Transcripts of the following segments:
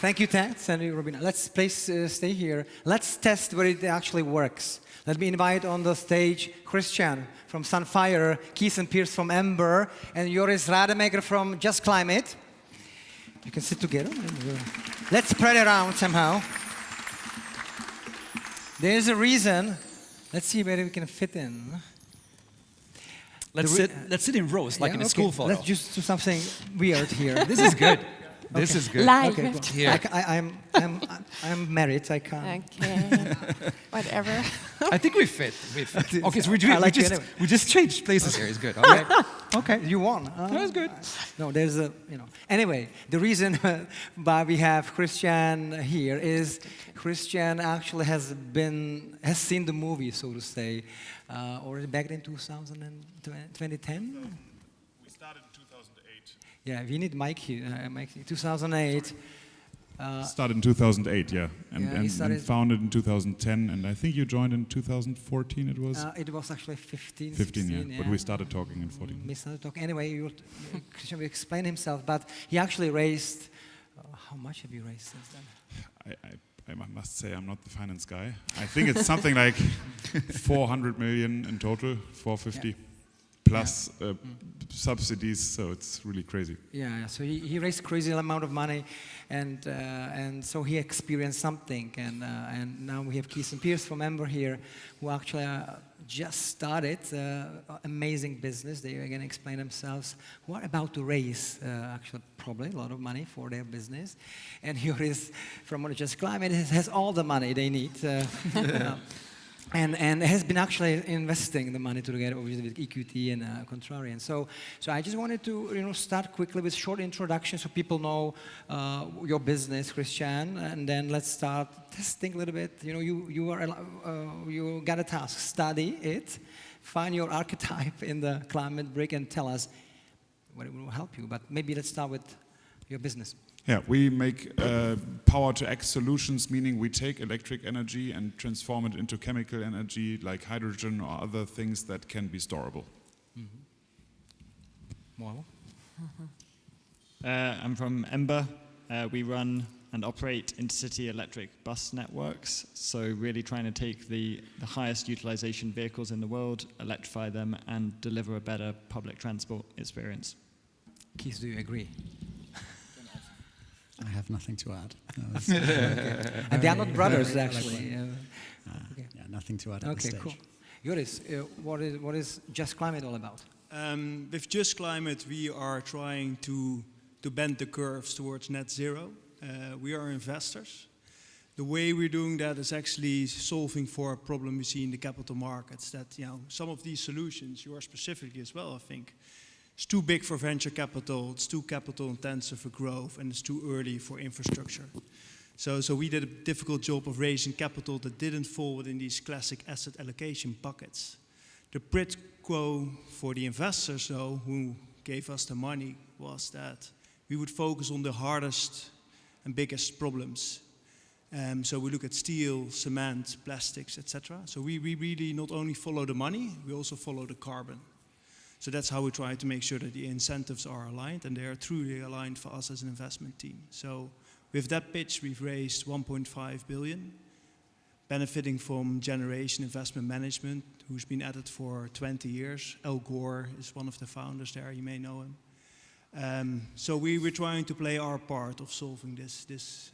Thank you, Sandy, Robina. Let's please stay here. Let's test whether it actually works. Let me invite on the stage Christian from Sunfire, Keith and Pierce from EMBER, and Joris Rademacher from Just Climate. You can sit together. Let's spread it around somehow. There's a reason. Let's see whether we can fit in. Let's sit in rows, like in a school photo. Let's just do something weird here. This is good. This is good. Live. Okay, Here. I'm married, I can't. Okay. Whatever. I think we fit. Okay, so anyway. we just changed places here. It's good. Okay. Okay, you won. That's good. No, there's a, Anyway, the reason why we have Christian here is Christian actually has seen the movie, so to say, already back in 2010. We started in 2008. Yeah, we need Mike here. 2008. Started in 2008, yeah, and founded in 2010, and I think you joined in 2014. It was. It was actually 15, 15, 16, yeah. But we started talking in 14. We started talking. Anyway, Christian will explain himself, but he actually raised. How much have you raised since then? I must say I'm not the finance guy. I think it's something like 400 million in total, 450. Yeah. Plus subsidies, so it's really crazy. Yeah, so he raised crazy amount of money, and so he experienced something, and now we have Keith and Pierce from EMBER here, who actually just started amazing business. They are going to explain themselves. Who are about to raise actually probably a lot of money for their business, and here is from Just Climate has all the money they need. And has been actually investing the money together obviously with EQT and Contrarian. So I just wanted to start quickly with short introduction so people know your business, Christian, and then let's start testing a little bit. You got a task: study it, find your archetype in the climate brick, and tell us what it will help you. But maybe let's start with your business. Yeah, we make power-to-X solutions, meaning we take electric energy and transform it into chemical energy like hydrogen or other things that can be storable. Wow. I'm from EMBER. We run and operate intercity electric bus networks, so really trying to take the highest utilization vehicles in the world, electrify them, and deliver a better public transport experience. Keith, do you agree? I have nothing to add. Okay. And they are not brothers, actually. Okay. Yeah, nothing to add at this stage. Okay, cool. Joris, what is Just Climate all about? With Just Climate, we are trying to bend the curves towards net zero. We are investors. The way we're doing that is actually solving for a problem we see in the capital markets. That some of these solutions, yours specifically as well, I think, it's too big for venture capital, it's too capital intensive for growth, and it's too early for infrastructure. So we did a difficult job of raising capital that didn't fall within these classic asset allocation buckets. The quid pro for the investors, though, who gave us the money, was that we would focus on the hardest and biggest problems. So we look at steel, cement, plastics, etc. So we really not only follow the money, we also follow the carbon. So that's how we try to make sure that the incentives are aligned, and they are truly aligned for us as an investment team. So with that pitch, we've raised 1.5 billion, benefiting from Generation Investment Management, who's been at it for 20 years. Al Gore is one of the founders there, you may know him. So we were trying to play our part of solving this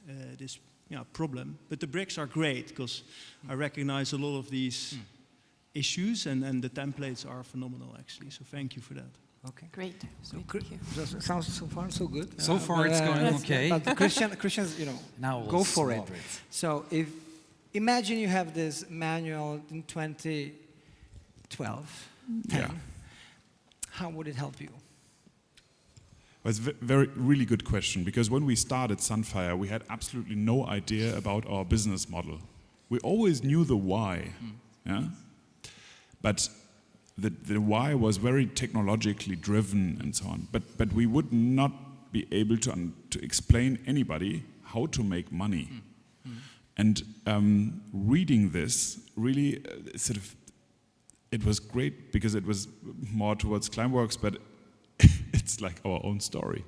problem. But the bricks are great, because I recognize a lot of these issues, and the templates are phenomenal, actually. So thank you for that. Okay, Great. So Thank you. sounds so far so good. So far it's going okay. But Christian's, Now we'll go for it. slaughter it. So imagine you have this manual in 2012, 10. Yeah. How would it help you? Well, it's a really good question, because when we started Sunfire, we had absolutely no idea about our business model. We always knew the why, yeah? But the why was very technologically driven and so on. But we would not be able to explain anybody how to make money. And reading this really it was great, because it was more towards Climeworks, but it's like our own story.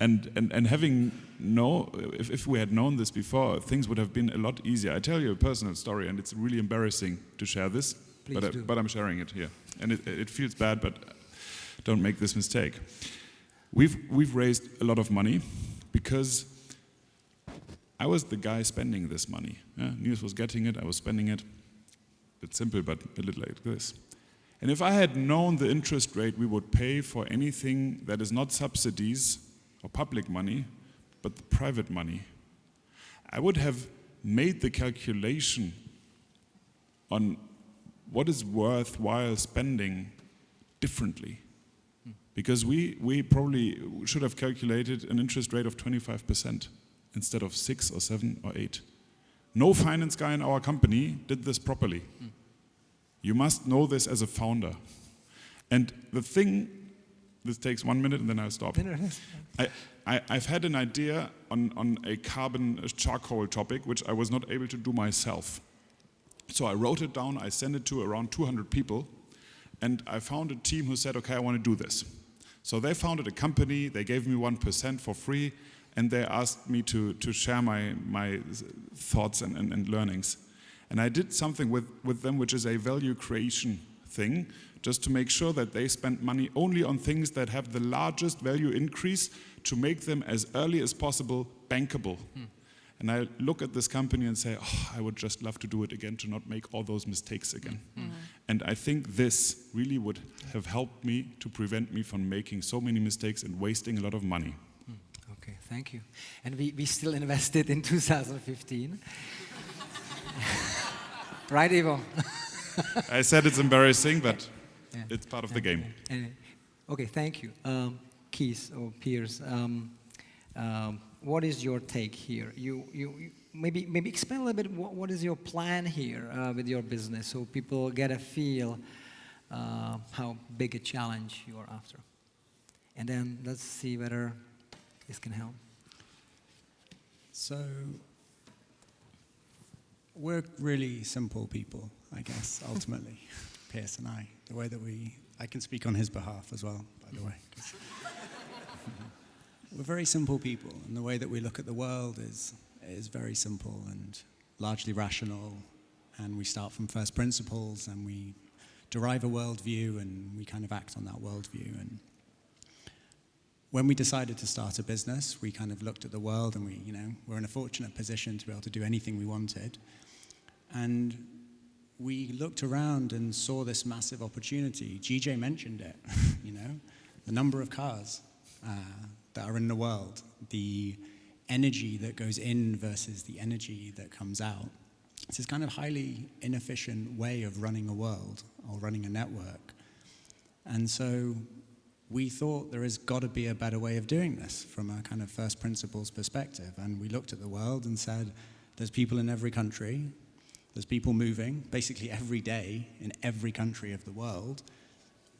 And having if we had known this before, things would have been a lot easier. I tell you a personal story, and it's really embarrassing to share this, but I'm sharing it here. And it feels bad, but don't make this mistake. We've raised a lot of money because I was the guy spending this money. Yeah? Niels was getting it, I was spending it. It's simple, but a little like this. And if I had known the interest rate we would pay for anything that is not subsidies or public money, but the private money, I would have made the calculation on what is worthwhile spending differently. Because we probably should have calculated an interest rate of 25% instead of 6 or 7 or 8. No finance guy in our company did this properly. You must know this as a founder. And the thing, this takes 1 minute and then I'll stop. I've had an idea on a carbon charcoal topic, which I was not able to do myself. So I wrote it down, I sent it to around 200 people, and I found a team who said, okay, I want to do this. So they founded a company, they gave me 1% for free, and they asked me to share my thoughts and learnings. And I did something with them, which is a value creation thing, just to make sure that they spend money only on things that have the largest value increase to make them as early as possible bankable. And I look at this company and say, oh, I would just love to do it again, to not make all those mistakes again. And I think this really would have helped me to prevent me from making so many mistakes and wasting a lot of money. Okay, thank you. And we still invested in 2015. Right, Ivo? I said it's embarrassing, but it's part of the game. Okay, thank you. Keith or Piers, what is your take here? You maybe explain a little bit what is your plan here with your business, so people get a feel how big a challenge you are after. And then let's see whether this can help. So we're really simple people, I guess, ultimately, Piers and I. The way that I can speak on his behalf as well, by the way. We're very simple people, and the way that we look at the world is very simple and largely rational, and we start from first principles, and we derive a worldview, and we kind of act on that worldview. And when we decided to start a business, we kind of looked at the world, and we're in a fortunate position to be able to do anything we wanted. And we looked around and saw this massive opportunity. GJ mentioned it, the number of cars that are in the world, the energy that goes in versus the energy that comes out. It's this kind of highly inefficient way of running a world or running a network. And so we thought there has got to be a better way of doing this from a kind of first principles perspective. And we looked at the world and said, there's people in every country, there's people moving basically every day in every country of the world.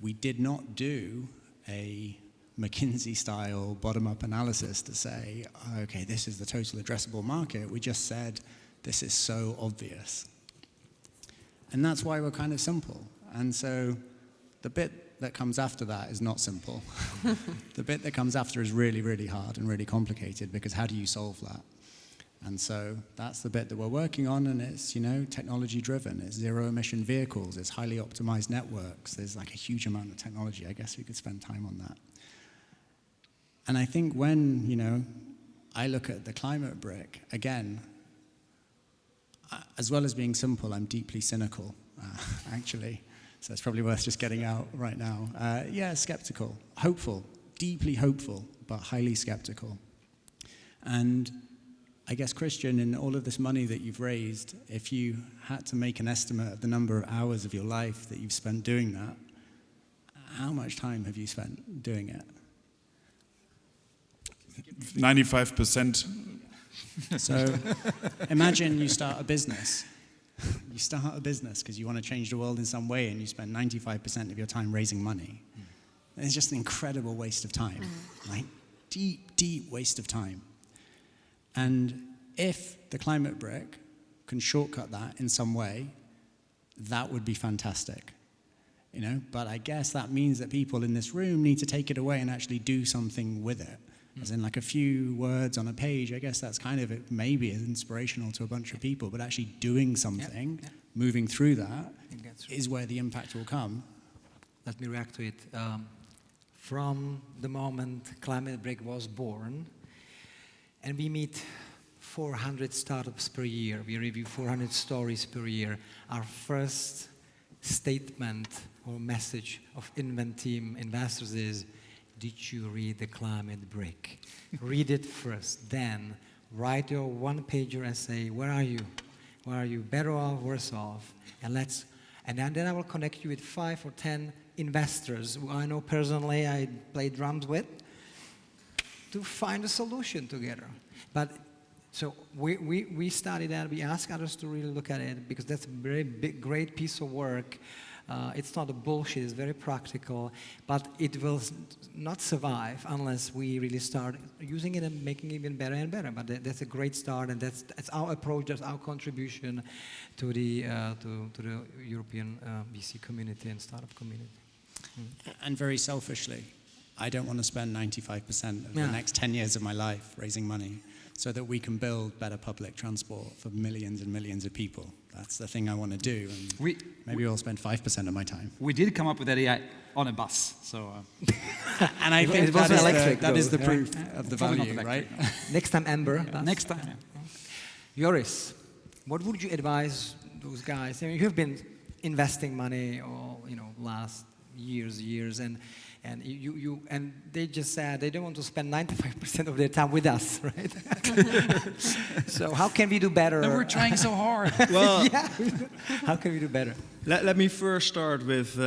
We did not do a McKinsey-style bottom-up analysis to say, okay, this is the total addressable market. We just said, this is so obvious. And that's why we're kind of simple. And so the bit that comes after that is not simple. The bit that comes after is really, really hard and really complicated, because how do you solve that? And so that's the bit that we're working on, and it's, technology-driven. It's zero-emission vehicles. It's highly optimized networks. There's like a huge amount of technology. I guess we could spend time on that. And I think when, I look at the climate brick, again, as well as being simple, I'm deeply cynical, actually. So it's probably worth just getting out right now. Skeptical, hopeful, deeply hopeful, but highly skeptical. And I guess, Christian, in all of this money that you've raised, if you had to make an estimate of the number of hours of your life that you've spent doing that, how much time have you spent doing it? 95%. So imagine you start a business. You start a business because you want to change the world in some way, and you spend 95% of your time raising money. It's just an incredible waste of time, like deep, deep waste of time. And if the climate brick can shortcut that in some way, that would be fantastic. But I guess that means that people in this room need to take it away and actually do something with it. As in like a few words on a page, I guess that's kind of it, maybe inspirational to a bunch of people, but actually doing something, moving through that, is where the impact will come. Let me react to it. From the moment Climate Break was born, and we meet 400 startups per year, we review 400 stories per year, our first statement or message of Inven team investors is, did you read the Climate Break? Read it first, then write your one-pager essay. Where are you? Where are you? Better off, worse off? And then I will connect you with 5 or 10 investors who I know personally, I play drums with, to find a solution together. But so we study that. We ask others to really look at it because that's a very big, great piece of work. It's not a bullshit, it's very practical, but it will not survive unless we really start using it and making it even better and better. But that's a great start, and that's our approach, that's our contribution to the European VC community and startup community. And very selfishly, I don't want to spend 95% of the next 10 years of my life raising money so that we can build better public transport for millions and millions of people. That's the thing I want to do, and maybe I'll spend 5% of my time. We did come up with that idea on a bus, so... And I think that is the proof of the Probably value, right? Next time, EMBER. Next time. Joris, what would you advise those guys? I mean, you have been investing money all, last years, and they just said they don't want to spend 95% of their time with us, right? So how can we do better? No, we're trying so hard. Well, how can we do better? let me first start with,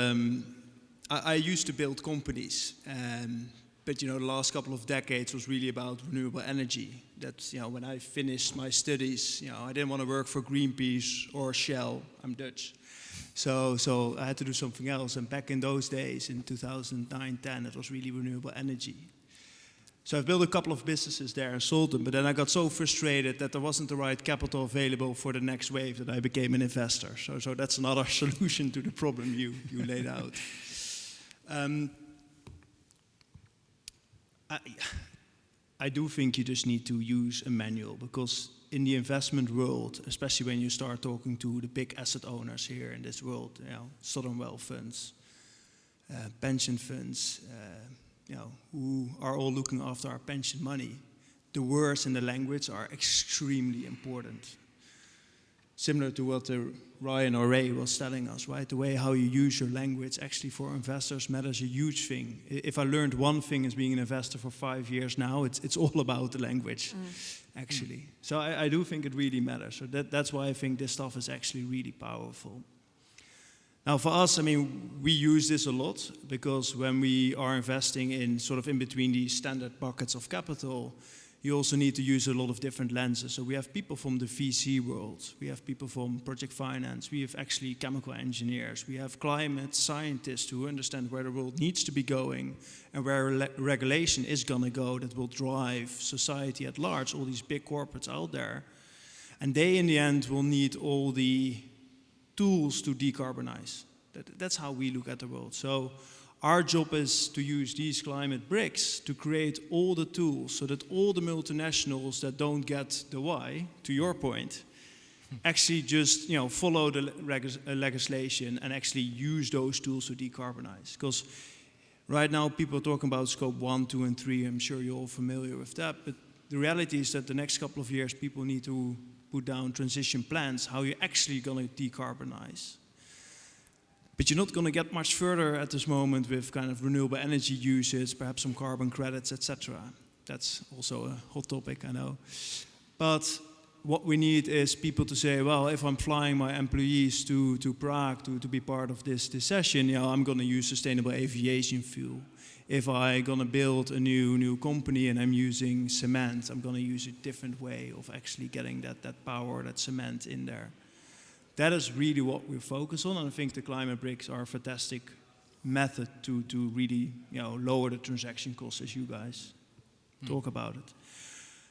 I used to build companies, but the last couple of decades was really about renewable energy. That's, when I finished my studies, I didn't want to work for Greenpeace or Shell. I'm Dutch. So I had to do something else, and back in those days, in 2009-10, it was really renewable energy. So I've built a couple of businesses there and sold them, but then I got so frustrated that there wasn't the right capital available for the next wave that I became an investor. So that's another solution to the problem you laid out. I do think you just need to use a manual, because in the investment world, especially when you start talking to the big asset owners here in this world, sovereign wealth funds, pension funds, who are all looking after our pension money, the words in the language are extremely important. Similar to what Ryan or Ray was telling us, right? The way how you use your language actually for investors matters a huge thing. If I learned one thing as being an investor for 5 years now, it's all about the language, actually. So I do think it really matters. So that's why I think this stuff is actually really powerful. Now for us, we use this a lot, because when we are investing in sort of in between these standard buckets of capital, you also need to use a lot of different lenses. So we have people from the VC world, we have people from project finance, we have actually chemical engineers, we have climate scientists who understand where the world needs to be going and where regulation is going to go that will drive society at large, all these big corporates out there. And they, in the end, will need all the tools to decarbonize. That's how we look at the world. So our job is to use these climate bricks to create all the tools so that all the multinationals that don't get the why, to your point, actually just follow the legislation and actually use those tools to decarbonize. Because right now people are talking about scope 1, 2, and 3. I'm sure you're all familiar with that. But the reality is that the next couple of years people need to put down transition plans, how you're actually going to decarbonize. But you're not going to get much further at this moment with kind of renewable energy usage, perhaps some carbon credits, etc. That's also a hot topic, I know. But what we need is people to say, well, if I'm flying my employees to Prague to be part of this session, I'm going to use sustainable aviation fuel. If I'm going to build a new company and I'm using cement, I'm going to use a different way of actually getting that power, that cement in there. That is really what we focus on, and I think the climate bricks are a fantastic method to really lower the transaction costs, as you guys talk about it.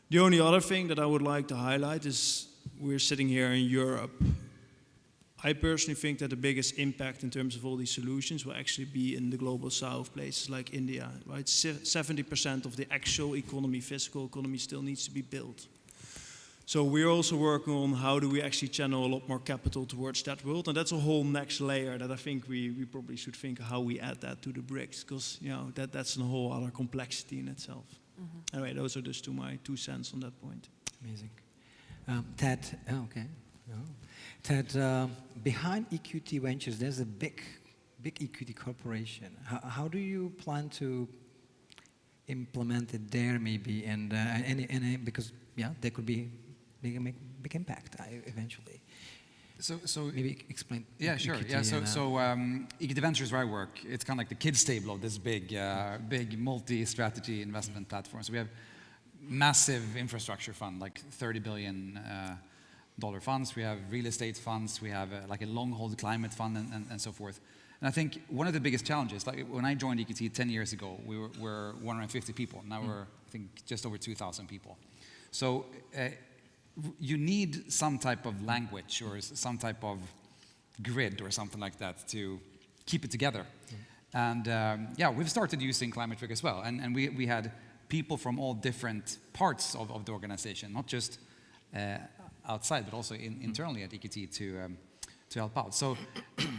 The only other thing that I would like to highlight is we're sitting here in Europe. I personally think that the biggest impact in terms of all these solutions will actually be in the global south, places like India, right? 70% of the actual economy, physical economy, still needs to be built. So we're also working on how do we actually channel a lot more capital towards that world, and that's a whole next layer that I think we probably should think how we add that to the BRICS, because that's a whole other complexity in itself. Mm-hmm. Anyway, those are just my 2 cents on that point. Amazing. Ted, okay. No. Ted, behind EQT Ventures, there's a big EQT corporation. How do you plan to implement it there, maybe, and because there could be big impact eventually. So maybe explain. Yeah, sure. EQT Yeah. EQT Ventures, where I work, it's kind of like the kids' table of this big multi-strategy investment platform. So we have massive infrastructure fund, like $30 billion dollar funds. We have real estate funds. We have like a long-hold climate fund and so forth. And I think one of the biggest challenges, like when I joined EQT 10 years ago, we were 150 people. Now we're, I think, just over 2,000 people. So you need some type of language or some type of grid or something like that to keep it together. And we've started using Climate Trick as well. And we had people from all different parts of the organization, not just outside, but also internally at EQT to help out. So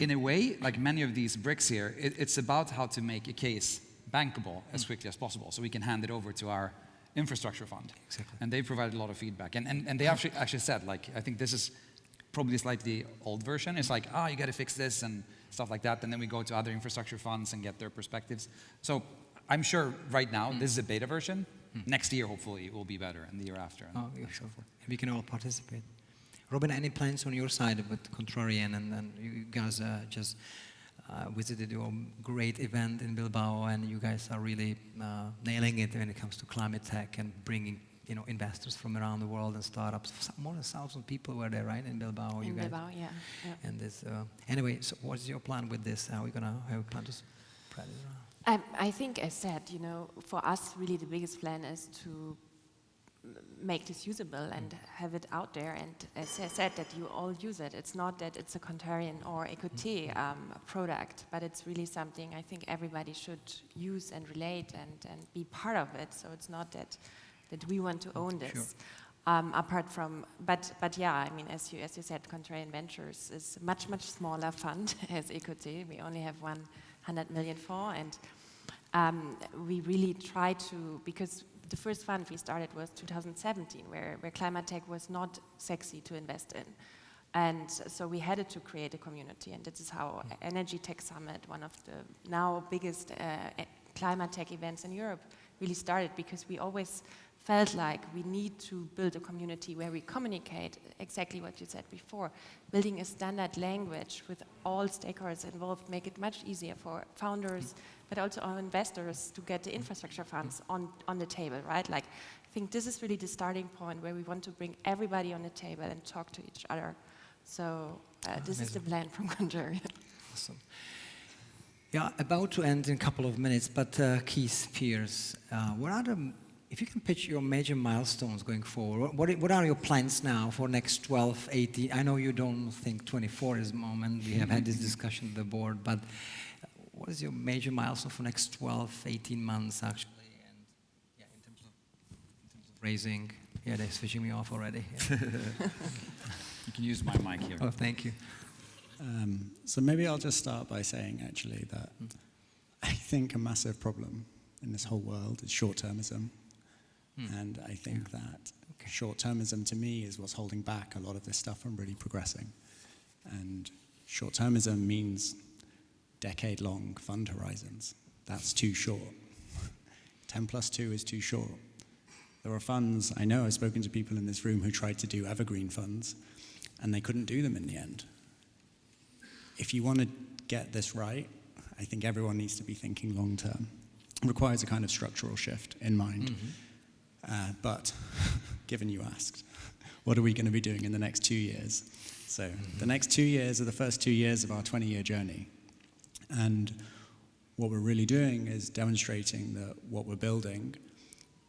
in a way, like many of these bricks here, it's about how to make a case bankable as quickly as possible so we can hand it over to our infrastructure fund. Exactly. And they provided a lot of feedback. And they actually said, like, I think this is probably slightly old version. It's like, you got to fix this and stuff like that. And then we go to other infrastructure funds and get their perspectives. So I'm sure right now, this is a beta version. Next year, hopefully, it will be better, and the year after. And so forth. We can all participate. Robin, any plans on your side with Contrarian? And you guys just visited your great event in Bilbao, and you guys are really nailing it when it comes to climate tech and bringing investors from around the world and startups. More than 1,000 people were there, right, in Bilbao? In Bilbao, yeah. And this, anyway, so what's your plan with this? How are we gonna plan to spread it around? I think, as said, for us, really the biggest plan is to make this usable and have it out there. And as I said, that you all use it. It's not that it's a Contrarian or EQT product, but it's really something I think everybody should use and relate and be part of it. So it's not that we want to own this. Sure. Apart from, but yeah, I mean, as you said, Contrarian Ventures is a much smaller fund as EQT. We only have 100 million for, and we really try to, because the first fund we started was 2017, where climate tech was not sexy to invest in. And so we had to create a community, and this is how Energy Tech Summit, one of the now biggest climate tech events in Europe, really started, because we always felt like we need to build a community where we communicate exactly what you said before, building a standard language with all stakeholders involved, make it much easier for founders, but also our investors to get the infrastructure funds on the table, right? Like, I think this is really the starting point where we want to bring everybody on the table and talk to each other. So this is the plan from Contrarian. Awesome. Yeah, about to end in a couple of minutes, but Keith Pierce, what are the, if you can pitch your major milestones going forward, what are your plans now for next 12, 18? I know you don't think 24 is the moment. We have had this discussion with the board, but what is your major milestone for next 12, 18 months, actually? And yeah, in terms of raising, they're switching me off already. Yeah. You can use my mic here. Oh, thank you. So maybe I'll just start by saying, actually, that I think a massive problem in this whole world is short-termism. And I think that short-termism, to me, is what's holding back a lot of this stuff from really progressing. And short-termism means decade-long fund horizons. That's too short. 10 plus 2 is too short. There are funds, I know I've spoken to people in this room who tried to do evergreen funds, and they couldn't do them in the end. If you want to get this right, I think everyone needs to be thinking long-term. It requires a kind of structural shift in mind. But given you asked, what are we going to be doing in the next 2 years? So the next 2 years are the first 2 years of our 20-year journey. And what we're really doing is demonstrating that what we're building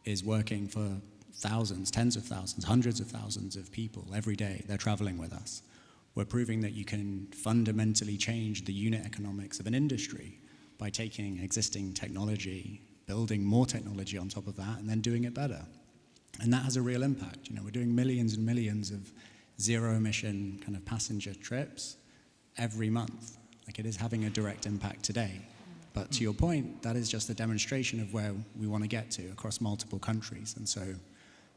is working for thousands, tens of thousands, hundreds of thousands of people every day. They're traveling with us. We're proving that you can fundamentally change the unit economics of an industry by taking existing technology, building more technology on top of that, and then doing it better. And that has a real impact. We're doing millions and millions of zero-emission kind of passenger trips every month. Like, it is having a direct impact today. But to your point, that is just a demonstration of where we want to get to across multiple countries. And so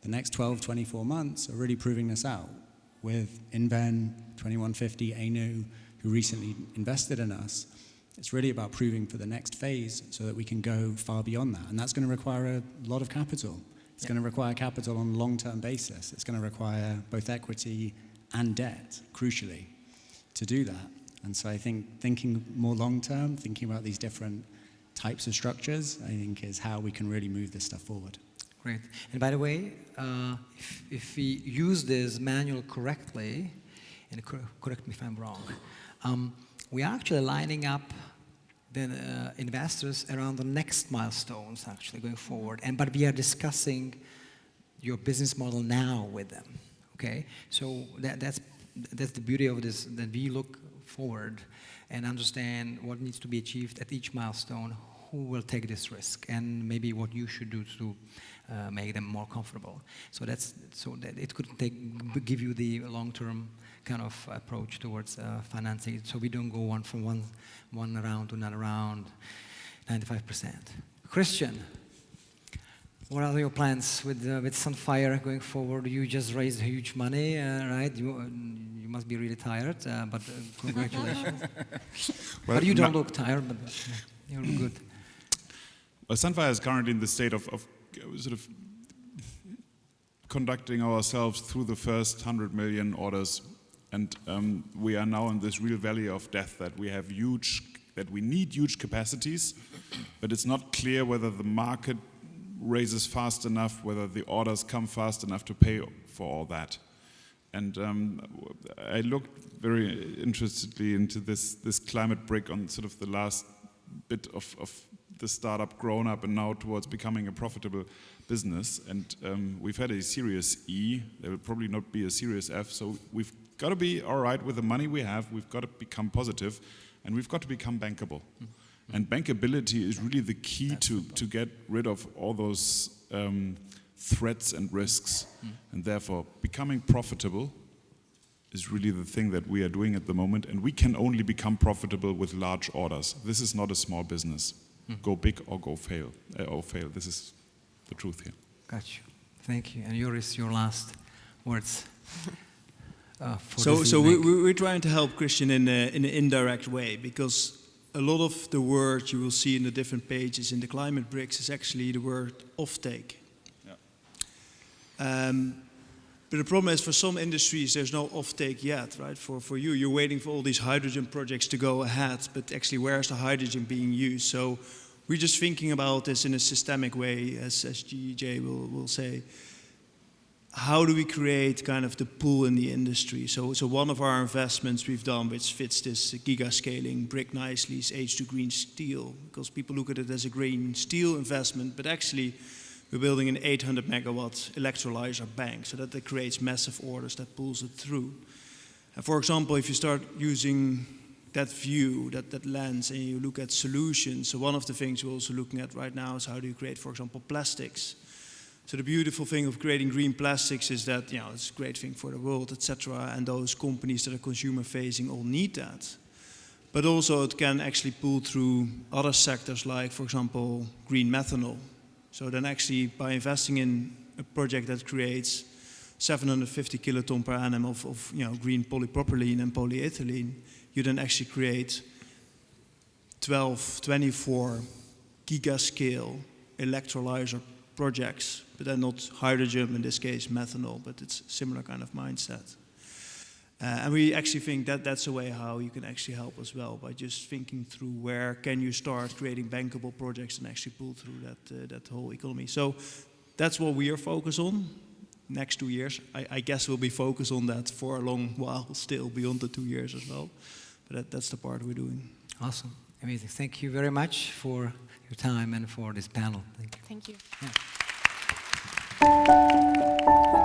the next 12, 24 months are really proving this out with Inven, 2150, ANU, who recently invested in us. It's really about proving for the next phase so that we can go far beyond that. And that's going to require a lot of capital. It's going to require capital on a long-term basis. It's going to require both equity and debt, crucially, to do that. And so I think thinking more long-term, thinking about these different types of structures, I think is how we can really move this stuff forward. Great. And by the way, if we use this manual correctly, and correct me if I'm wrong, we are actually lining up the investors around the next milestones actually going forward. But we are discussing your business model now with them. Okay? So that's the beauty of this, that we look forward and understand what needs to be achieved at each milestone, who will take this risk, and maybe what you should do to make them more comfortable. So that it could give you the long-term kind of approach towards financing. So we don't go from one round to another round, 95%. Christian, what are your plans with Sunfire going forward? You just raised huge money, right? You must be really tired, but congratulations. Well, but you don't look tired, but you're good. Well, Sunfire is currently in the state of sort of conducting ourselves through the first 100 million orders, and we are now in this real valley of death that we need huge capacities, but it's not clear whether the market raises fast enough, whether the orders come fast enough to pay for all that. And I looked very interestedly into this climate brick on sort of the last bit of the startup grown up and now towards becoming a profitable business. And we've had a Series E. There will probably not be a Series F. So we've got to be all right with the money we have. We've got to become positive, and we've got to become bankable. Mm-hmm. And bankability is really the key to get rid of all those threats and risks. And therefore, becoming profitable is really the thing that we are doing at the moment. And we can only become profitable with large orders. This is not a small business. Go big or go fail. This is the truth here. Got you. Thank you. And Joris, your last words. So we're trying to help Christian in an indirect way, because a lot of the word you will see in the different pages in the climate bricks is actually the word offtake. Yeah. But the problem is, for some industries, there's no offtake yet, right? For you, you're waiting for all these hydrogen projects to go ahead, but actually, where's the hydrogen being used? So we're just thinking about this in a systemic way, as GJ will say. How do we create kind of the pool in the industry? So one of our investments we've done, which fits this giga-scaling brick nicely, is H2 Green Steel, because people look at it as a green steel investment, but actually we're building an 800 megawatt electrolyzer bank, so that it creates massive orders that pulls it through. And for example, if you start using that view, that lens, and you look at solutions, so one of the things we're also looking at right now is how do you create, for example, plastics. So the beautiful thing of creating green plastics is that, it's a great thing for the world, etc. And those companies that are consumer-facing all need that. But also it can actually pull through other sectors, like, for example, green methanol. So then actually, by investing in a project that creates 750 kiloton per annum of green polypropylene and polyethylene, you then actually create 12, 24 giga-scale electrolyzer projects, but then not hydrogen, in this case methanol, but it's a similar kind of mindset. And we actually think that that's a way how you can actually help as well, by just thinking through where can you start creating bankable projects and actually pull through that whole economy. So that's what we are focused on. Next 2 years, I guess we'll be focused on that for a long while, still beyond the 2 years as well. But that's the part we're doing. Awesome, amazing. Thank you very much for your time and for this panel. Thank you. Thank you. Yeah.